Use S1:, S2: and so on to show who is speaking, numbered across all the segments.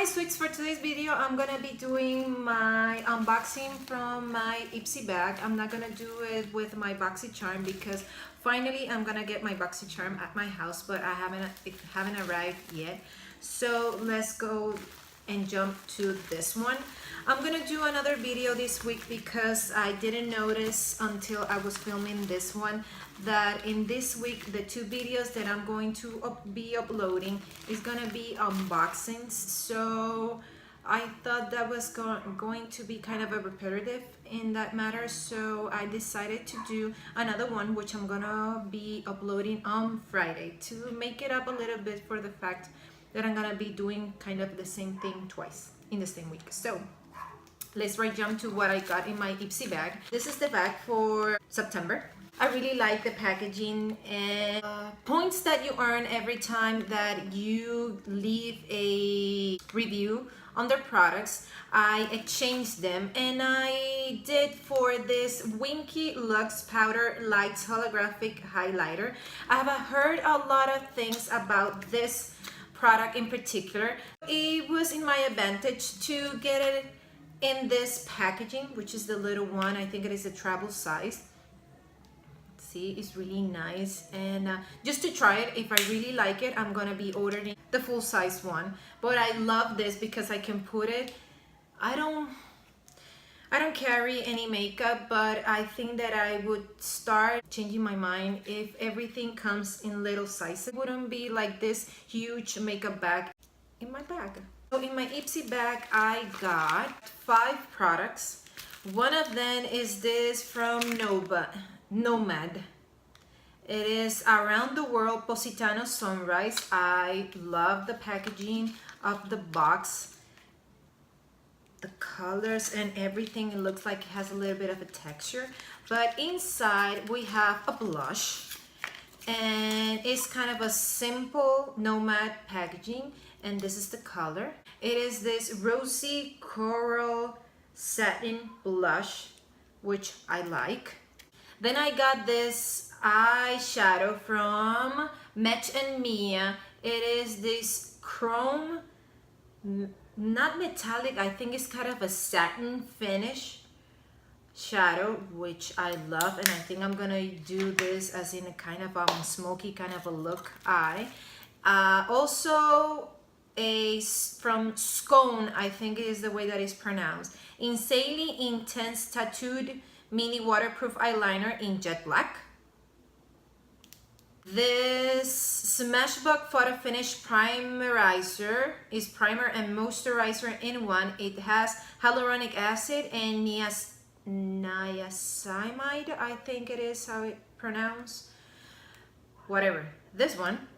S1: Hi sweets, for today's video I'm gonna be doing my unboxing from my Ipsy bag. I'm not gonna do it with my BoxyCharm because finally I'm gonna get my BoxyCharm at my house, but it haven't arrived yet. So let's go and jump to this one. I'm gonna do another video this week because I didn't notice until I was filming this one that in this week the two videos that I'm going to be uploading is gonna be unboxings. So I thought that was going to be kind of a repetitive in that matter, so I decided to do another one which I'm gonna be uploading on Friday to make it up a little bit for the fact that I'm gonna be doing kind of the same thing twice in the same week. So let's jump to what I got in my Ipsy bag. This is the bag for September. I really like the packaging and points that you earn every time that you leave a review on their products. I exchanged them, and I did for this Winky Luxe Powder Lights Holographic Highlighter. I have heard a lot of things about this product in particular. It was in my advantage to get it in this packaging, which is the little one. I think it is a travel size. See, it's really nice, and just to try it, if I really like it, I'm gonna be ordering the full size one. But I love this because I can put it, I don't carry any makeup, but I think that I would start changing my mind if everything comes in little sizes. It wouldn't be like this huge makeup bag in my bag. So in my Ipsy bag, I got 5 products. One of them is this from Nomad. It is Around the World Positano Sunrise. I love the packaging of the box. The colors and everything, it looks like it has a little bit of a texture. But inside we have a blush, and it's kind of a simple Nomad packaging, and this is the color. It is this rosy coral satin blush, which I like. Then I got this eyeshadow from Meech and Mia. It is this chrome, not metallic, I think it's kind of a satin finish shadow, which I love, and I think I'm gonna do this as in a kind of smoky kind of a look eye. Also from Skone, I think it is the way that it's pronounced. Insanely Intense Tattooed Mini Waterproof Eyeliner in Jet Black. This Smashbox Photo Finish Primerizer is primer and moisturizer in one. It has hyaluronic acid and niacinamide, I think it is how it pronounced. Whatever, this one.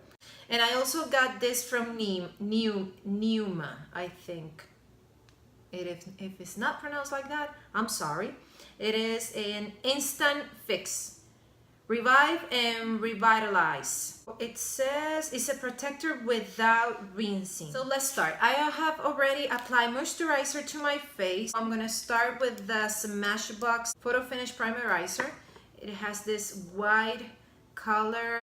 S1: And I also got this from Neuma, I think. If it's not pronounced like that, I'm sorry. It is an instant fix, revive and revitalize. It says it's a protector without rinsing. So let's start. I have already applied moisturizer to my face. I'm gonna start with the Smashbox Photo Finish Primerizer. It has this white color.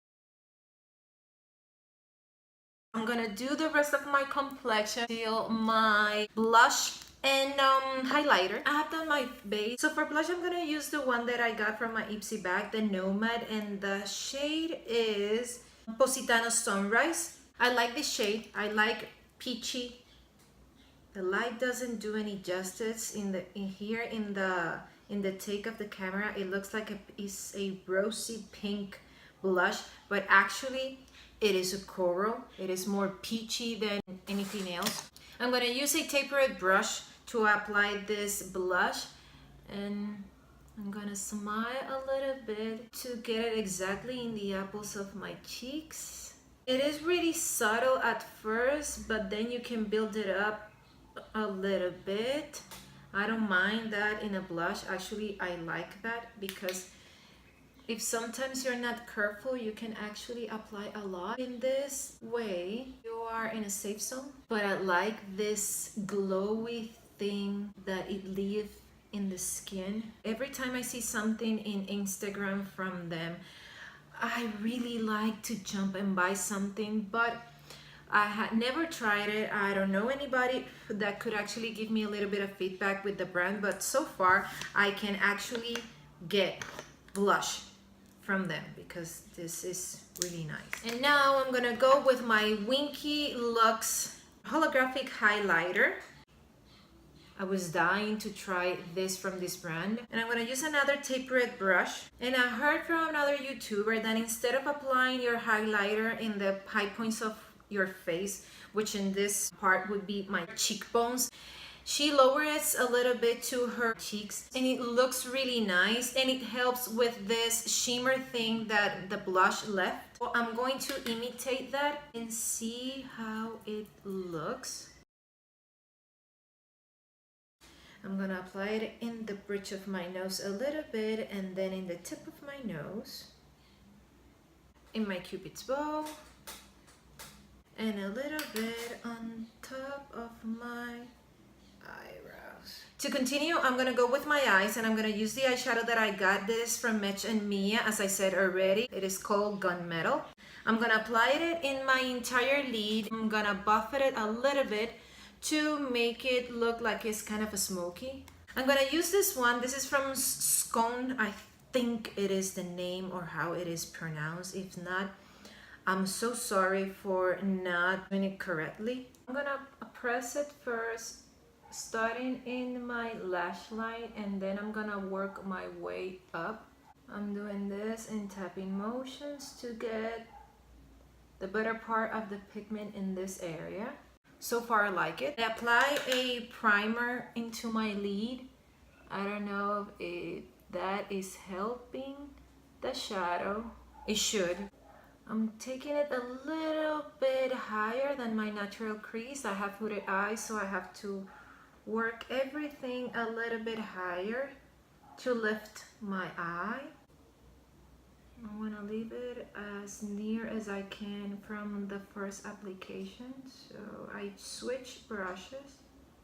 S1: I'm gonna do the rest of my complexion till my blush and highlighter. I have done my base. So for blush, I'm gonna use the one that I got from my Ipsy bag, the Nomad, and the shade is Positano Sunrise. I like this shade. I like peachy. The light doesn't do any justice in the take of the camera. It looks like it's a rosy pink blush, but actually it is a coral. It is more peachy than anything else. I'm gonna use a tapered brush to apply this blush, and I'm gonna smile a little bit to get it exactly in the apples of my cheeks. It is really subtle at first, but then you can build it up a little bit. I don't mind that in a blush. Actually, I like that because if sometimes you're not careful, you can actually apply a lot. In this way, you are in a safe zone. But I like this glowy thing that it leaves in the skin. Every time I see something in Instagram from them, I really like to jump and buy something, but I had never tried it. I don't know anybody that could actually give me a little bit of feedback with the brand, but so far I can actually get blush from them because this is really nice. And now I'm gonna go with my Winky Luxe Holographic Highlighter. I was dying to try this from this brand. And I'm gonna use another tapered brush. And I heard from another YouTuber that instead of applying your highlighter in the high points of your face, which in this part would be my cheekbones, she lowers a little bit to her cheeks and it looks really nice, and it helps with this shimmer thing that the blush left. So I'm going to imitate that and see how it looks. I'm gonna apply it in the bridge of my nose a little bit, and then in the tip of my nose, in my cupid's bow, and a little bit on top of my eyebrows. To continue, I'm gonna go with my eyes, and I'm gonna use the eyeshadow that I got. This is from Meech and Mia, as I said already. It is called Gunmetal. I'm gonna apply it in my entire lid. I'm gonna buff it a little bit to make it look like it's kind of a smoky. I'm gonna use this one. This is from Skone. I think it is the name or how it is pronounced. If not, I'm so sorry for not doing it correctly. I'm gonna press it first, starting in my lash line, and then I'm gonna work my way up. I'm doing this in tapping motions to get the better part of the pigment in this area. So far I like it. I apply a primer into my lid. I don't know if that is helping the shadow. It should. I'm taking it a little bit higher than my natural crease. I have hooded eyes, so I have to work everything a little bit higher to lift my eye. I want to leave it as near as I can from the first application, so I switch brushes.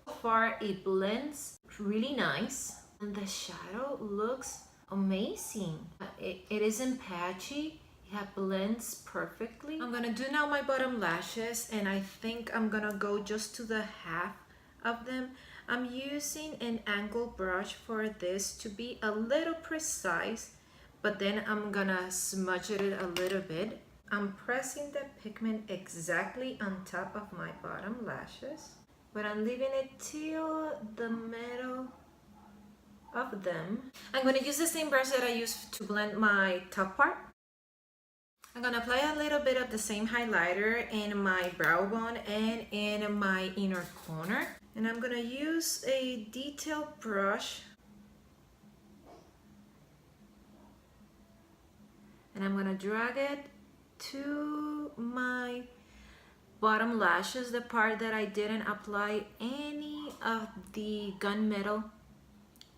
S1: So far it blends really nice, and the shadow looks amazing. It isn't patchy. It blends perfectly. I'm gonna do now my bottom lashes, and I think I'm gonna go just to the half of them. I'm using an angle brush for this to be a little precise, but then I'm gonna smudge it a little bit. I'm pressing the pigment exactly on top of my bottom lashes, but I'm leaving it till the middle of them. I'm gonna use the same brush that I used to blend my top part. I'm gonna apply a little bit of the same highlighter in my brow bone and in my inner corner. And I'm gonna use a detail brush, and I'm gonna drag it to my bottom lashes, the part that I didn't apply any of the gunmetal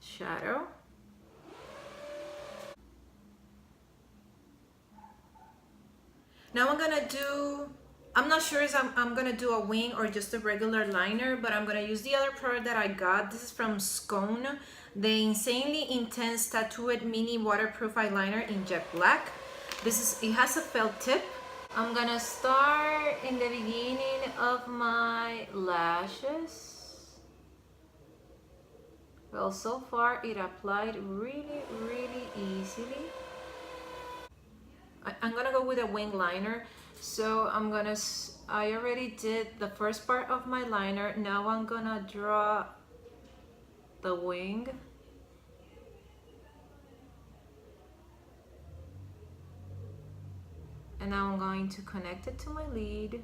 S1: shadow. Now I'm not sure if I'm gonna do a wing or just a regular liner, but I'm gonna use the other product that I got. This is from Skone, the Insanely Intense Tattooed Mini Waterproof Eyeliner in Jet Black. It has a felt tip. I'm gonna start in the beginning of my lashes. Well, so far it applied really, really easily. I'm gonna go with a wing liner. So I already did the first part of my liner. Now I'm gonna draw the wing. And now I'm going to connect it to my lid.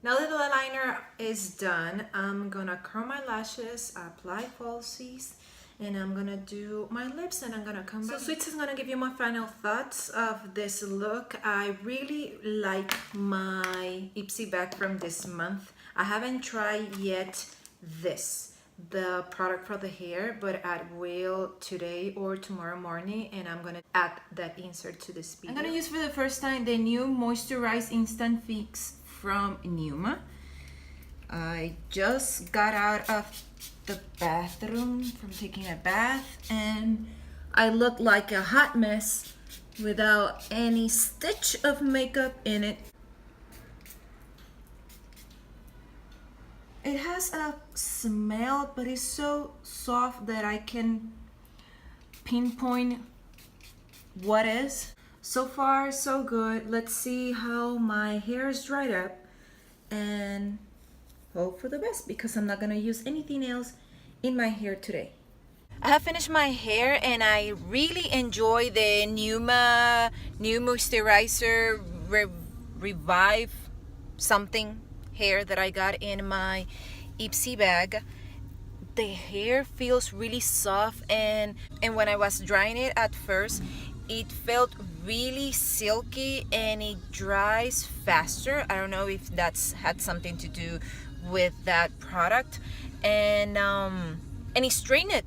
S1: Now that the liner is done, I'm gonna curl my lashes, apply falsies, and I'm gonna do my lips, and I'm gonna come back. So Sweets is gonna give you my final thoughts of this look. I really like my Ipsy bag from this month. I haven't tried yet the product for the hair, but I will today or tomorrow morning, and I'm gonna add that insert to this video. I'm gonna use for the first time the new Moisturize Instant Fix from Neuma. I just got out of the bathroom from taking a bath, and I look like a hot mess without any stitch of makeup in it. It has a smell, but it's so soft that I can pinpoint what is. So far, so good. Let's see how my hair is dried up and hope for the best because I'm not gonna use anything else in my hair today. I have finished my hair and I really enjoy the Neuma New Moisturizer Revive something hair that I got in my Ipsy bag. The hair feels really soft and when I was drying it at first, it felt really silky and it dries faster. I don't know if that's had something to do with that product, and it straightened it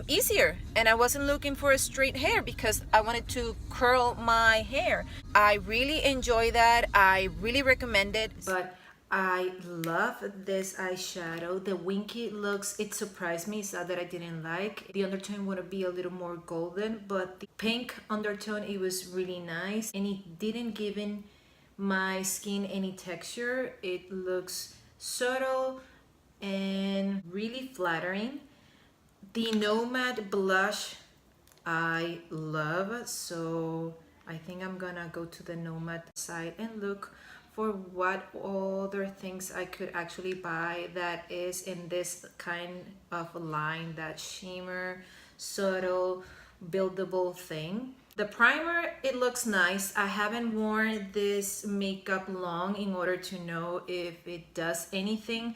S1: easier, and I wasn't looking for a straight hair because I wanted to curl my hair. I really enjoy that. I really recommend it. But I love this eyeshadow. The Winky looks, it surprised me. It's not that I didn't like. The undertone would be a little more golden, but the pink undertone, it was really nice and it didn't give in my skin any texture. It looks subtle and really flattering. The Nomad blush I love, so I think I'm gonna go to the Nomad site and look for what other things I could actually buy that is in this kind of line, that shimmer, subtle, buildable thing. The primer, it looks nice. I haven't worn this makeup long in order to know if it does anything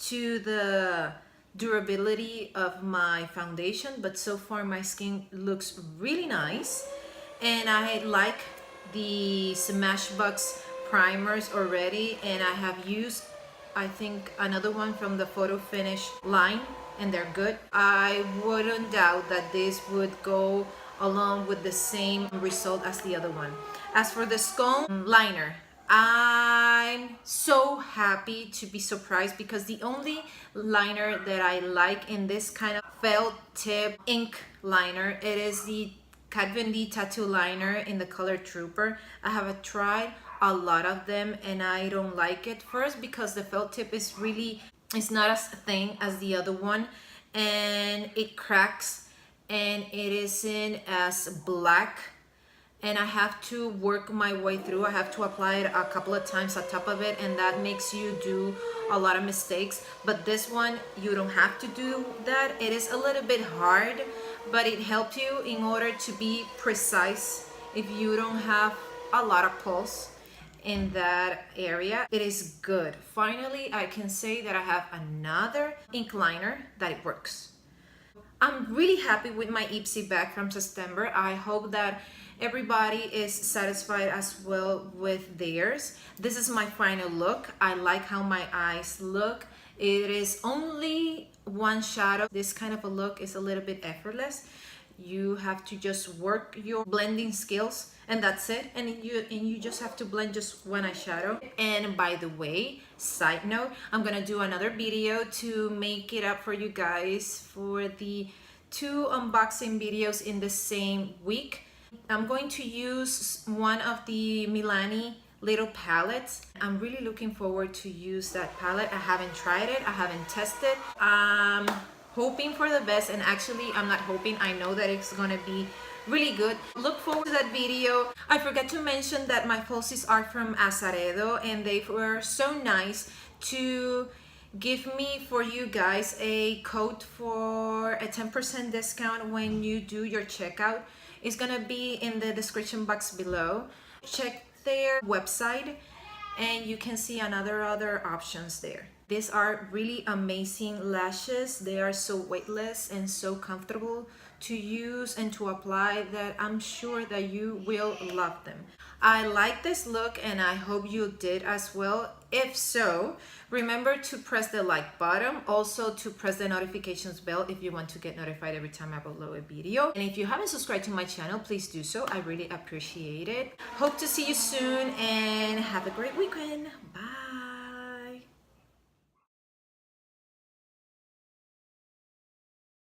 S1: to the durability of my foundation, but so far my skin looks really nice and I like the Smashbox primers already, and I have used I think another one from the Photo Finish line and they're good. I wouldn't doubt that this would go along with the same result as the other one. As for the Skone liner, I'm so happy to be surprised because the only liner that I like in this kind of felt tip ink liner, it is the Kat Von D tattoo liner in the color Trooper. I have tried a lot of them and I don't like it. First because the felt tip is really, it's not as thin as the other one and it cracks and it isn't as black, and I have to work my way through. I have to apply it a couple of times on top of it, and that makes you do a lot of mistakes. But this one, you don't have to do that. It is a little bit hard, but it helps you in order to be precise if you don't have a lot of pulse in that area. It is good. Finally, I can say that I have another ink liner that it works. I'm really happy with my Ipsy bag from September. I hope that everybody is satisfied as well with theirs. This is my final look. I like how my eyes look. It is only one shadow. This kind of a look is a little bit effortless. You have to just work your blending skills and that's it, and you just have to blend just one eyeshadow. And by the way, side note, I'm gonna do another video to make it up for you guys for the 2 unboxing videos in the same week. I'm going to use one of the Milani little palettes. I'm really looking forward to use that palette. I haven't tried it, I haven't tested. Hoping for the best, and actually I'm not hoping, I know that it's gonna be really good. Look forward to that video. I forgot to mention that my falsies are from Azeredo and they were so nice to give me, for you guys, a code for a 10% discount when you do your checkout. It's gonna be in the description box below. Check their website and you can see other options there. These are really amazing lashes. They are so weightless and so comfortable to use and to apply that I'm sure that you will love them. I like this look and I hope you did as well. If so, remember to press the like button, also to press the notifications bell if you want to get notified every time I upload a video. And if you haven't subscribed to my channel, please do so. I really appreciate it. Hope to see you soon and have a great weekend.